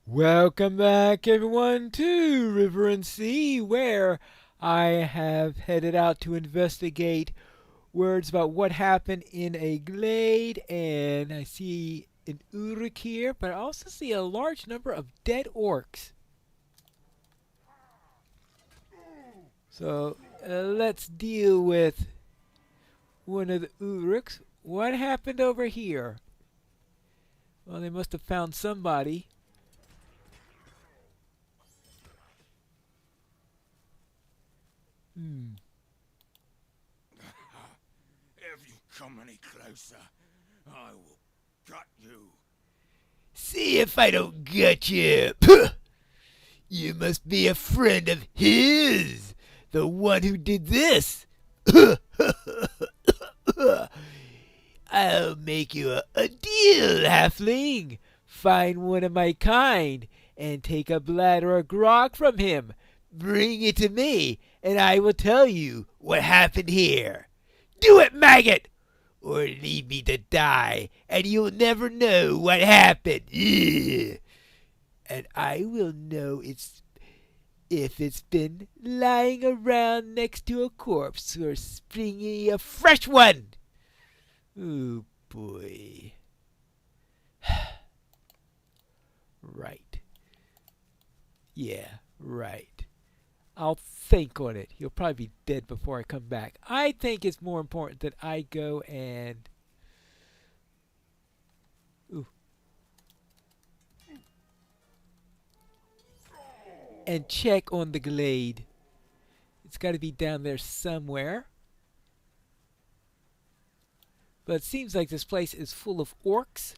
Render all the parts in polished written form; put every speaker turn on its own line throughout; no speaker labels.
Welcome back, everyone, to River and Sea, where I have headed out to investigate words about what happened in a glade, and I see an Uruk here, but I also see a large number of dead orcs. So let's deal with one of the Uruks. What happened over here? Well, they must have found somebody. Hmm.
If you come any closer, I will gut you.
See if I don't gut you. Puh! You must be a friend of his, the one who did this. I'll make you a deal, halfling. Find one of my kind and take a bladder of grog from him. Bring it to me, and I will tell you what happened here. Do it, maggot, or leave me to die, and you'll never know what happened. Ugh. And I will know if it's been lying around next to a corpse or springing a fresh one. Oh boy. Right. Yeah, right. I'll think on it. He'll probably be dead before I come back. I think it's more important that I go ooh, and check on the glade. It's got to be down there somewhere. But it seems like this place is full of orcs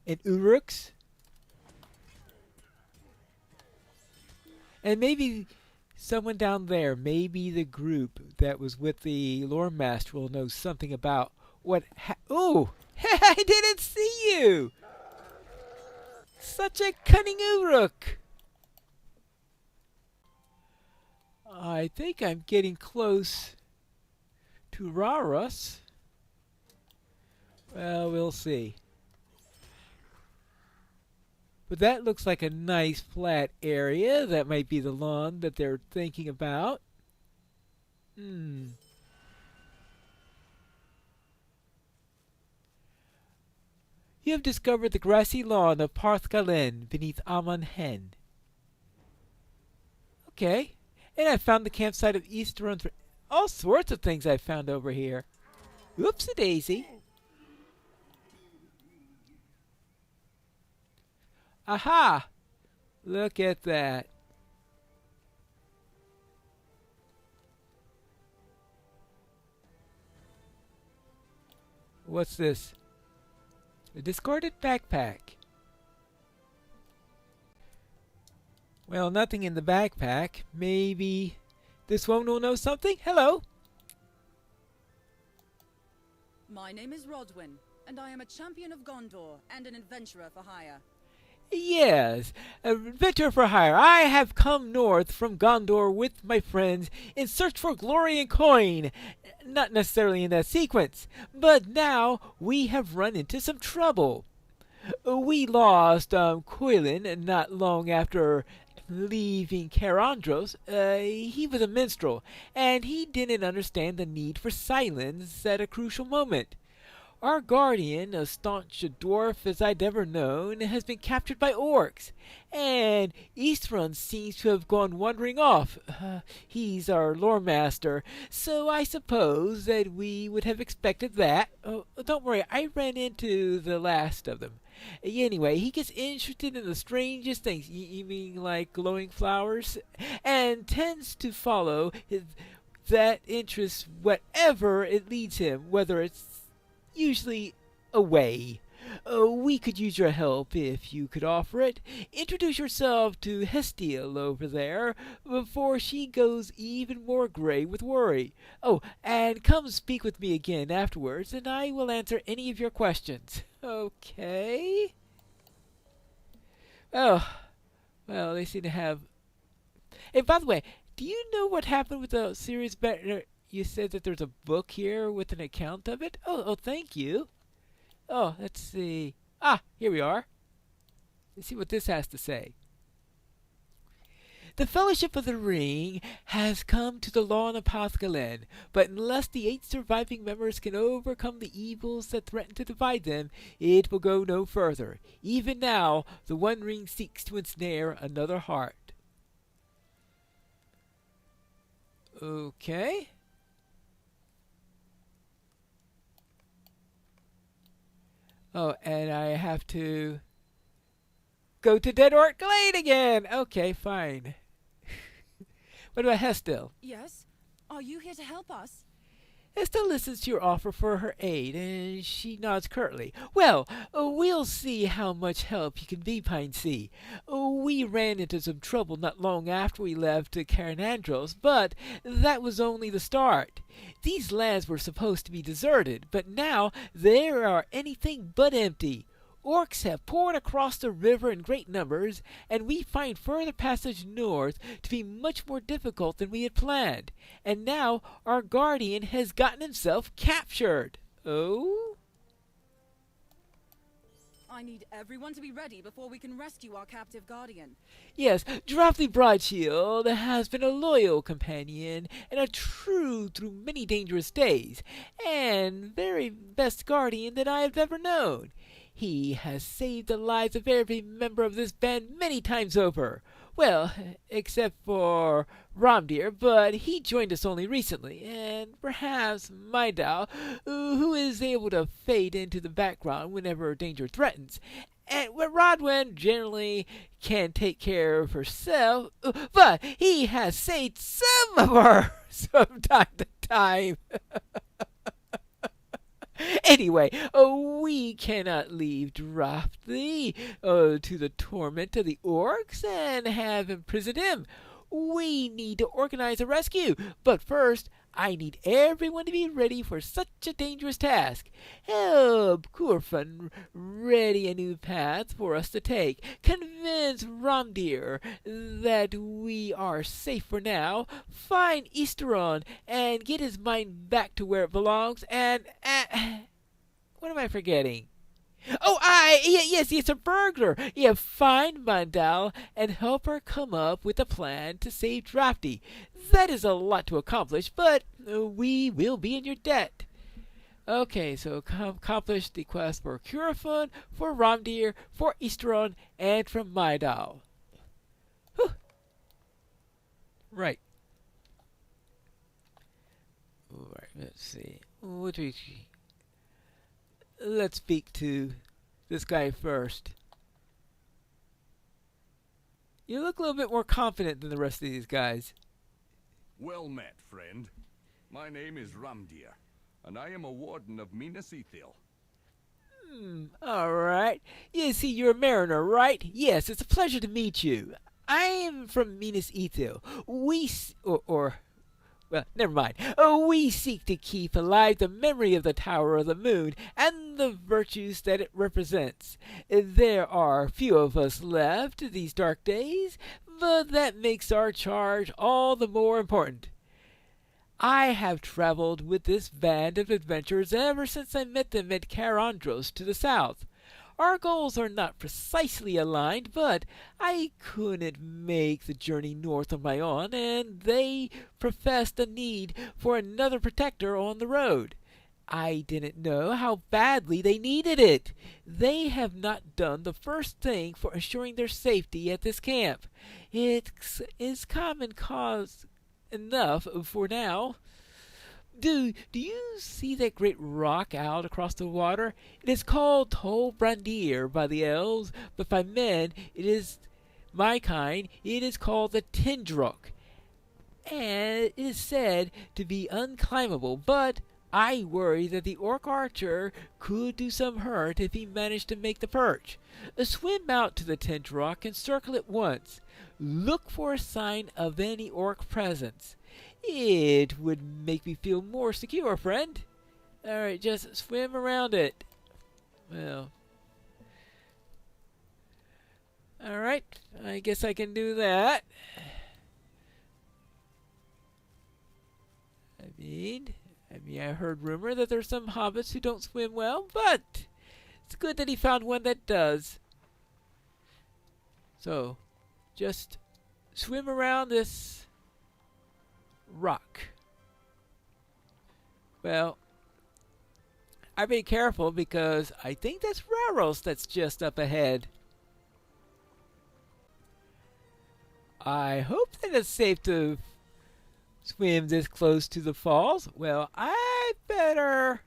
and uruks. And maybe someone down there, maybe the group that was with the lore master will know something about what. Ooh! I didn't see you! Such a cunning Uruk! I think I'm getting close to Raros. Well, we'll see. But that looks like a nice flat area. That might be the lawn that they're thinking about. Hmm. You have discovered the grassy lawn of Parth Galen beneath Amon Hen. Okay. And I found the campsite of East Run. All sorts of things I found over here. Oopsie daisy. Aha! Look at that. What's this? A discarded backpack. Well, nothing in the backpack. Maybe this one will know something? Hello.
My name is Rodwin, and I am a champion of Gondor and an adventurer for hire.
Yes, adventure for hire. I have come north from Gondor with my friends in search for glory and coin. Not necessarily in that sequence, but now we have run into some trouble. We lost Quillen not long after leaving Carandros. He was a minstrel, and he didn't understand the need for silence at a crucial moment. Our guardian, as staunch a dwarf as I'd ever known, has been captured by orcs, and Eastrun seems to have gone wandering off. He's our lore master, so I suppose that we would have expected that. Oh, don't worry, I ran into the last of them. Anyway, he gets interested in the strangest things, you mean like glowing flowers, and tends to follow that interest whatever it leads him, whether it's usually away. We could use your help if you could offer it. Introduce yourself to Hestiel over there before she goes even more gray with worry. Oh, and come speak with me again afterwards, and I will answer any of your questions. Okay? Oh, well, they seem to have. Hey, by the way, do you know what happened with the series? You said that there's a book here with an account of it. Oh, thank you. Oh, let's see. Ah, here we are. Let's see what this has to say. The Fellowship of the Ring has come to the lawn of Pascaline, but unless the 8 surviving members can overcome the evils that threaten to divide them, it will go no further. Even now, the One Ring seeks to ensnare another heart. Okay. Oh, and I have to go to Dead Orc Glade again. Okay, fine. What about Hestil?
Yes? Are you here to help us?
Hestil listens to your offer for her aid, and she nods curtly. Well, we'll see how much help you can be, Pine Sea. We ran into some trouble not long after we left Caranandros, but that was only the start. These lands were supposed to be deserted, but now they are anything but empty. Orcs have poured across the river in great numbers, and we find further passage north to be much more difficult than we had planned. And now our guardian has gotten himself captured. Oh?
I need everyone to be ready before we can rescue our captive guardian.
Yes, Drowthy Broadshield has been a loyal companion and a true through many dangerous days, and very best guardian that I have ever known. He has saved the lives of every member of this band many times over. Well, except for Romdir, but he joined us only recently, and perhaps Maidal, who is able to fade into the background whenever danger threatens. And Rodwin generally can take care of herself, but he has saved some of her from time to time. Anyway, we cannot leave Drafty to the torment of the orcs and have imprisoned him. We need to organize a rescue, but first I need everyone to be ready for such a dangerous task. Help Kurfan ready a new path for us to take. Convince Romdir that we are safe for now. Find Easteron and get his mind back to where it belongs. And what am I forgetting? Oh, yes, it's a burglar. Yeah, find Mandal and help her come up with a plan to save Drafty. That is a lot to accomplish, but we will be in your debt. Okay, so accomplish the quest for Curafun, for Romdir, for Easteron, and for Maidal. Whew. Right. Alright, let's see. Let's speak to this guy first. You look a little bit more confident than the rest of these guys.
Well met, friend. My name is Ramdir, and I am a warden of Minas Ithil.
Alright. You see, you're a mariner, right? Yes, it's a pleasure to meet you. I am from Minas Ithil. Well, never mind. We seek to keep alive the memory of the Tower of the Moon and the virtues that it represents. There are few of us left these dark days, but that makes our charge all the more important. I have traveled with this band of adventurers ever since I met them at Carandros to the south. Our goals are not precisely aligned, but I couldn't make the journey north on my own, and they professed a need for another protector on the road. I didn't know how badly they needed it. They have not done the first thing for ensuring their safety at this camp. It is common cause enough for now. Do you see that great rock out across the water? It is called Tol Brandir by the elves, but by men, it is my kind, it is called the Tindrok. And it is said to be unclimbable, but I worry that the orc archer could do some hurt if he managed to make the perch. Swim out to the Tindrok and circle it once. Look for a sign of any orc presence. It would make me feel more secure, friend. Alright, just swim around it. Well. Alright, I guess I can do that. I mean, I heard rumor that there's some hobbits who don't swim well, but it's good that he found one that does. So, just swim around this rock. Well, I've been careful because I think that's Raros that's just up ahead. I hope that it's safe to swim this close to the falls. Well, I better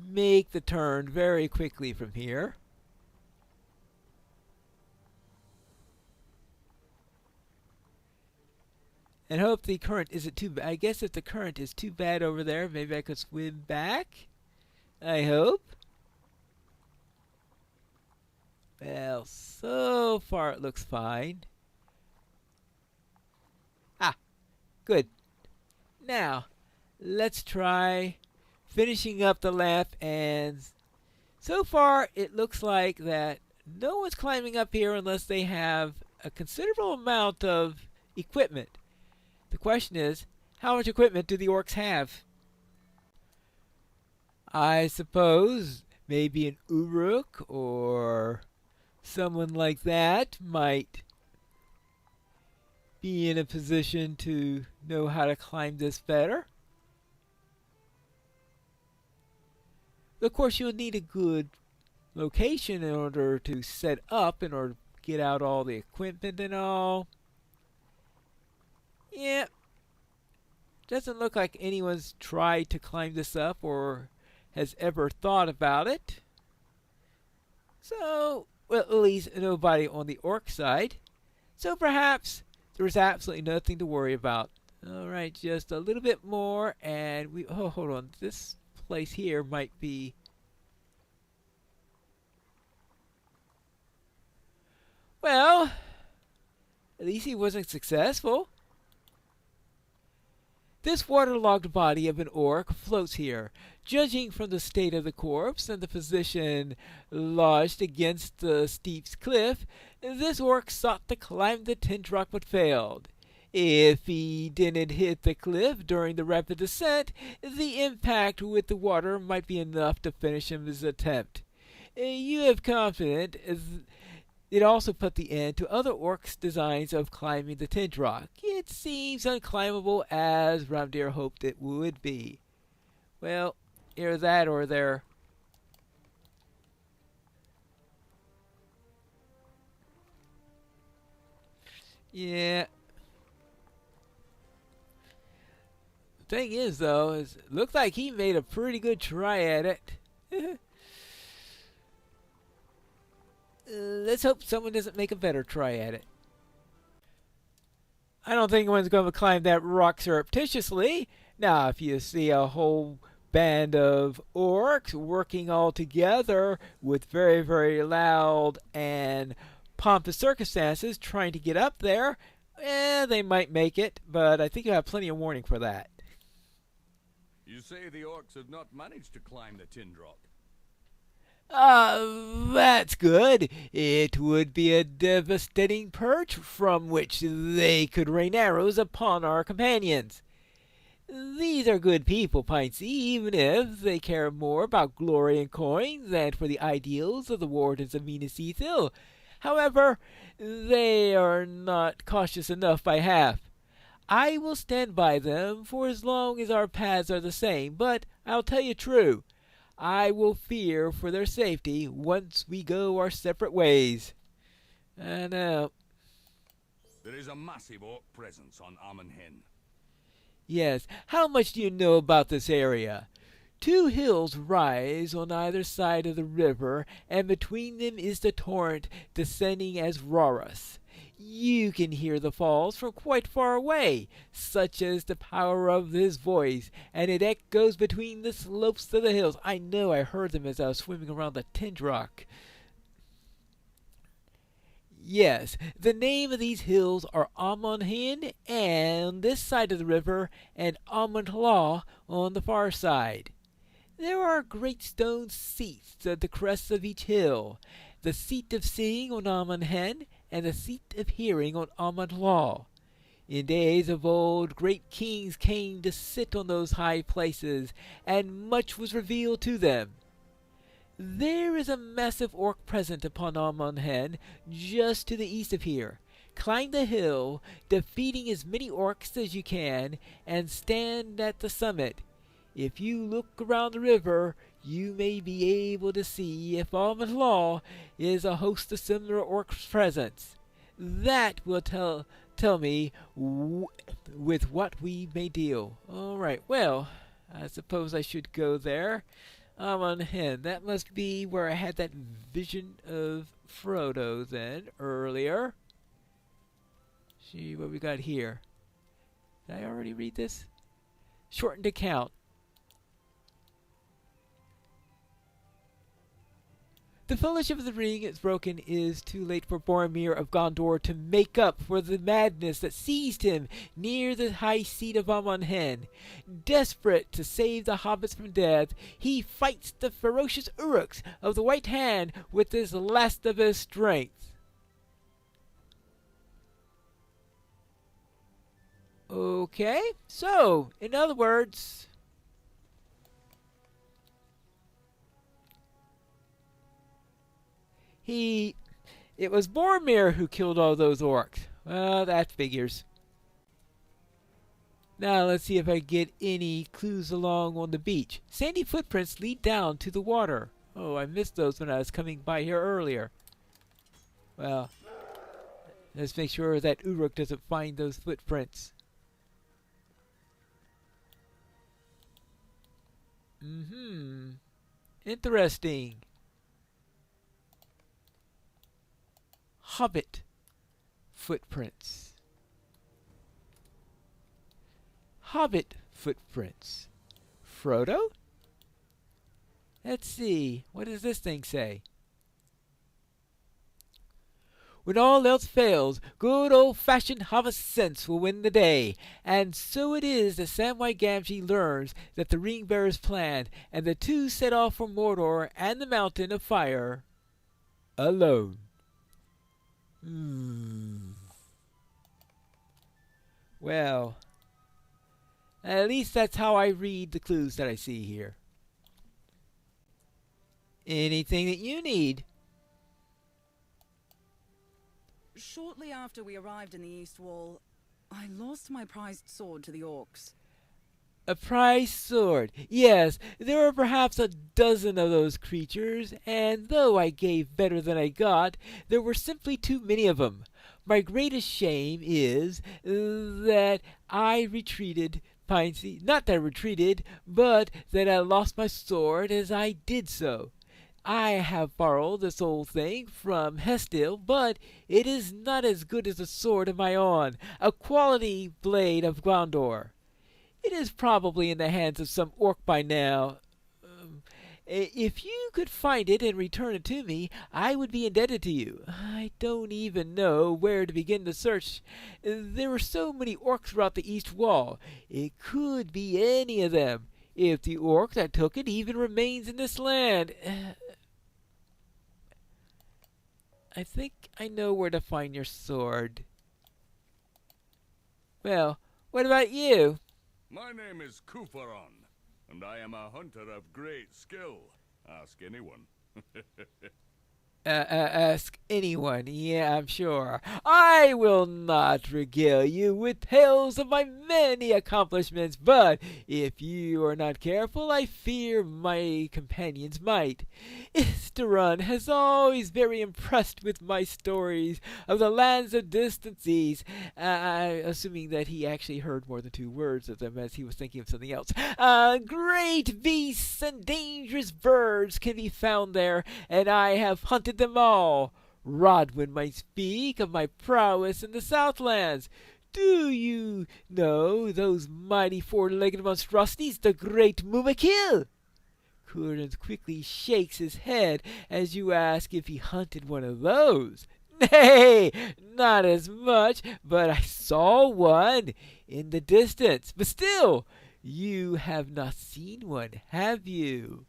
make the turn very quickly from here. And hope the current isn't too bad. I guess if the current is too bad over there, maybe I could swim back. I hope. Well, so far it looks fine. Ah, good. Now, let's try finishing up the lap, and so far it looks like that no one's climbing up here unless they have a considerable amount of equipment. The question is, how much equipment do the orcs have? I suppose maybe an Uruk or someone like that might be in a position to know how to climb this better. Of course, you'll need a good location in order to set up, in order to get out all the equipment and all. Yeah, doesn't look like anyone's tried to climb this up or has ever thought about it. So, well, at least nobody on the orc side. So perhaps there's absolutely nothing to worry about. Alright, just a little bit more and we... Oh, hold on. This place here might be... Well, at least he wasn't successful. This waterlogged body of an orc floats here. Judging from the state of the corpse and the position lodged against the steep cliff, this orc sought to climb the Tindrock but failed. If he didn't hit the cliff during the rapid descent, the impact with the water might be enough to finish his attempt. You have confident it also put the end to other orcs' designs of climbing the Tindrock. It seems unclimbable as Ramdir hoped it would be. Well, either that or they're... Yeah. The thing is, though, is it looked like he made a pretty good try at it. Let's hope someone doesn't make a better try at it. I don't think anyone's going to climb that rock surreptitiously. Now, if you see a whole band of orcs working all together with very, very loud and pompous circumstances trying to get up there, they might make it, but I think you have plenty of warning for that.
You say the orcs have not managed to climb the Tindrock?
That's good. It would be a devastating perch from which they could rain arrows upon our companions. These are good people, Pintsy, even if they care more about glory and coin than for the ideals of the Wardens of Minas Ithil. However, they are not cautious enough by half. I will stand by them for as long as our paths are the same, but I'll tell you true. I will fear for their safety once we go our separate ways. I know.
There is a massive orc presence on Amon Hen.
Yes. How much do you know about this area? 2 hills rise on either side of the river, and between them is the torrent descending as Rauras. You can hear the falls from quite far away, such is the power of his voice, and it echoes between the slopes of the hills. I know I heard them as I was swimming around the Tindrock. Yes, the name of these hills are Amon Hen on this side of the river, and Amon Law on the far side. There are great stone seats at the crests of each hill, the seat of seeing on Amon Hen, and the seat of hearing on Amon Law. In days of old, great kings came to sit on those high places, and much was revealed to them. There is a massive orc present upon Almonhen, just to the east of here. Climb the hill, defeating as many orcs as you can, and stand at the summit. If you look around the river, you may be able to see if Almond Law is a host of similar orcs present. That will tell me with what we may deal. All right, well, I suppose I should go there. I'm on hand. That must be where I had that vision of Frodo then, earlier. See what we got here. Did I already read this? Shortened account. The Fellowship of the Ring is broken. It is too late for Boromir of Gondor to make up for the madness that seized him near the high seat of Amon-Hen. Desperate to save the hobbits from death, he fights the ferocious Uruks of the White Hand with his last of his strength. Okay, so, in other words, it was Boromir who killed all those orcs. Well, that figures. Now let's see if I get any clues along on the beach. Sandy footprints lead down to the water. Oh, I missed those when I was coming by here earlier. Well, let's make sure that Uruk doesn't find those footprints. Interesting. Hobbit footprints. Hobbit footprints. Frodo? Let's see. What does this thing say? When all else fails, good old-fashioned hobbit sense will win the day. And so it is that Samwise Gamgee learns that the Ring-Bearer's plan, and the two set off for Mordor and the Mountain of Fire alone. Well, at least that's how I read the clues that I see here. Anything that you need?
Shortly after we arrived in the East Wall, I lost my prized sword to the orcs.
A prized sword. Yes, there are perhaps a dozen of those creatures, and though I gave better than I got, there were simply too many of them. My greatest shame is that I retreated. Not that I retreated, but that I lost my sword as I did so. I have borrowed this old thing from Hestil, but it is not as good as a sword of my own, a quality blade of Gondor. It is probably in the hands of some orc by now. If you could find it and return it to me, I would be indebted to you. I don't even know where to begin the search. There are so many orcs throughout the East Wall. It could be any of them, if the orc that took it even remains in this land. I think I know where to find your sword. Well, what about you?
My name is Kufaron, and I am a hunter of great skill. Ask anyone.
Ask anyone, yeah, I'm sure. I will not regale you with tales of my many accomplishments, but if you are not careful, I fear my companions might. Isteron has always very impressed with my stories of the lands of distant seas, assuming that he actually heard more than 2 words of them as he was thinking of something else. Great beasts and dangerous birds can be found there, and I have hunted them all. Rodwin might speak of my prowess in the Southlands. Do you know those mighty 4-legged monstrosities, the great Mumakil? Cúrdan quickly shakes his head as you ask if he hunted one of those. Nay, not as much, but I saw one in the distance. But still, you have not seen one, have you?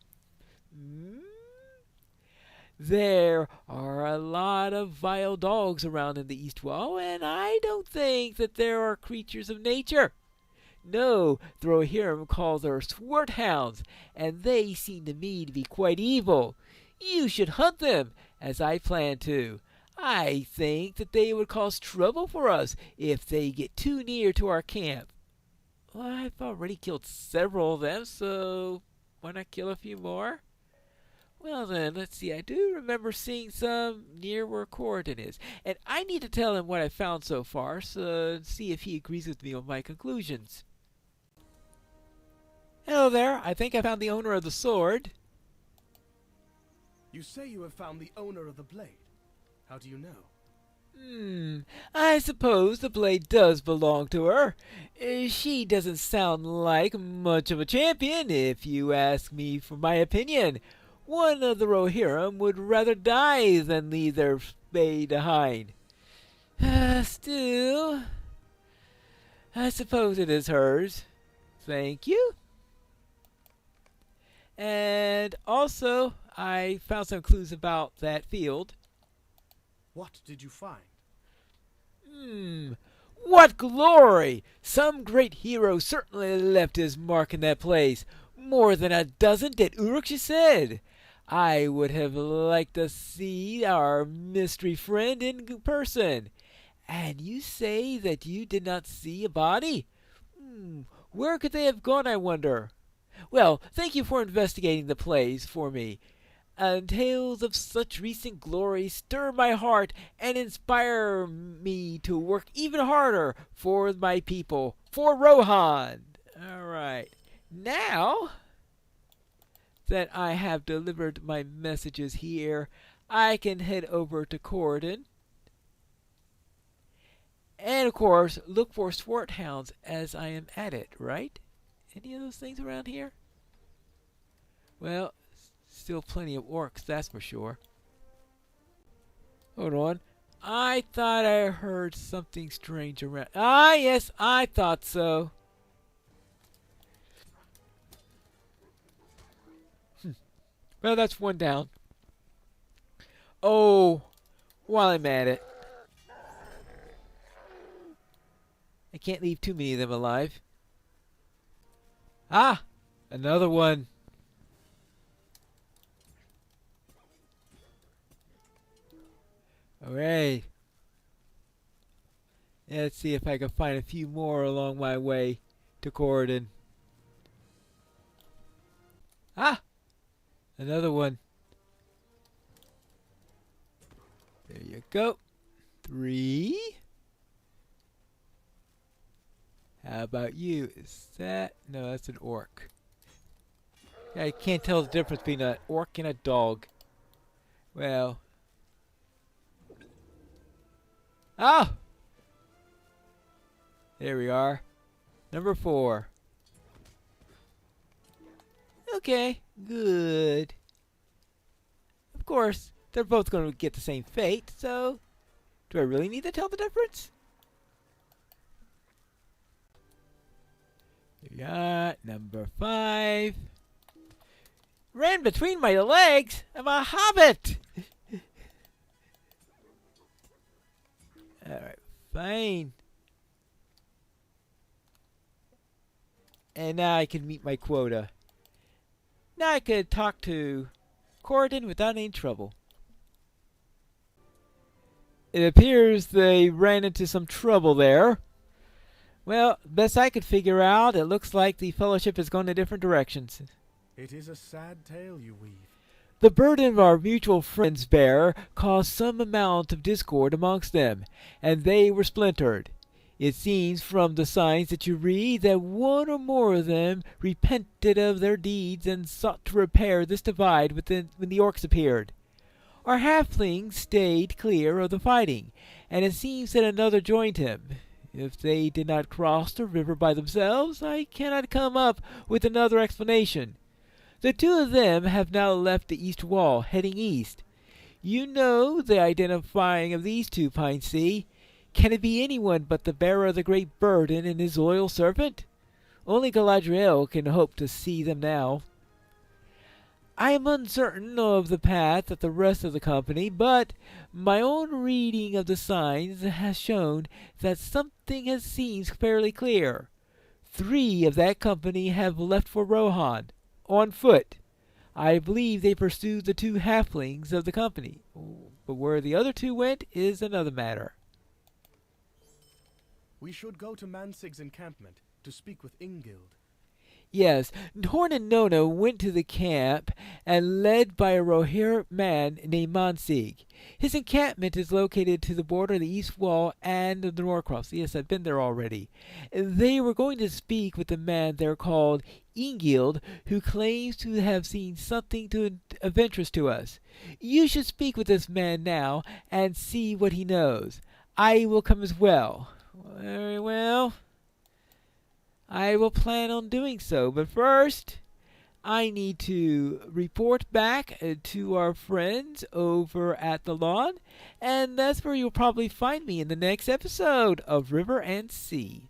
There are a lot of vile dogs around in the East Wall, and I don't think that there are creatures of nature. No, Thorim calls her swart hounds, and they seem to me to be quite evil. you should hunt them, as I plan to. I think that they would cause trouble for us if they get too near to our camp. Well, I've already killed several of them, so why not kill a few more? Well then, let's see, I do remember seeing some near where Corridon is, and I need to tell him what I found so far, so see if he agrees with me on my conclusions. Hello there, I think I found the owner of the sword.
You say you have found the owner of the blade. How do you know?
I suppose the blade does belong to her. She doesn't sound like much of a champion, if you ask me for my opinion. One of the Rohirrim would rather die than leave their blade behind. Still, I suppose it is hers. Thank you. And also, I found some clues about that field.
What did you find?
What glory! Some great hero certainly left his mark in that place. More than a dozen did Uruk said. I would have liked to see our mystery friend in person. And you say that you did not see a body? Where could they have gone, I wonder? Well, thank you for investigating the place for me. And tales of such recent glory stir my heart and inspire me to work even harder for my people, for Rohan. All right. Now that I have delivered my messages here, I can head over to Corridon. And, of course, look for Swarthounds as I am at it, right? Any of those things around here? Well, still plenty of orcs, that's for sure. Hold on. I thought I heard something strange around. Ah, yes, I thought so. Well, that's one down. Oh, while I'm at it, I can't leave too many of them alive. Ah, another one. Alright. Let's see if I can find a few more along my way to Corridon. Ah! Another one. There you go. 3. How about you? Is that... No, that's an orc. I can't tell the difference between an orc and a dog. Well... Oh! There we are. Number 4. Okay, good. Of course, they're both going to get the same fate, so... Do I really need to tell the difference? We got number 5. Ran between my legs! I'm a hobbit! Alright, fine. And now I can meet my quota. Now I could talk to Corridon without any trouble. It appears they ran into some trouble there. Well, best I could figure out, it looks like the Fellowship has gone in different directions.
It is a sad tale you weave.
The burden our mutual friends bear caused some amount of discord amongst them, and they were splintered. It seems from the signs that you read that one or more of them repented of their deeds and sought to repair this divide when the orcs appeared. Our halfling stayed clear of the fighting, and it seems that another joined him. If they did not cross the river by themselves, I cannot come up with another explanation. The 2 of them have now left the east wall, heading east. You know the identifying of these 2, Pine Sea. Can it be anyone but the bearer of the great burden and his loyal servant? Only Galadriel can hope to see them now. I am uncertain of the path of the rest of the company, but my own reading of the signs has shown that something seems fairly clear. 3 of that company have left for Rohan, on foot. I believe they pursued the two halflings of the company. But where the other two went is another matter.
We should go to Mansig's encampment to speak with Ingild.
Yes, Torn and Nona went to the camp and led by a Rohirrim man named Mansig. His encampment is located to the border of the east wall and the Norcross. Yes, I've been there already. They were going to speak with a man there called Ingild, who claims to have seen something of interest to us. You should speak with this man now and see what he knows. I will come as well. Very well. I will plan on doing so, but first, I need to report back to our friends over at the lawn, and that's where you'll probably find me in the next episode of River and Sea.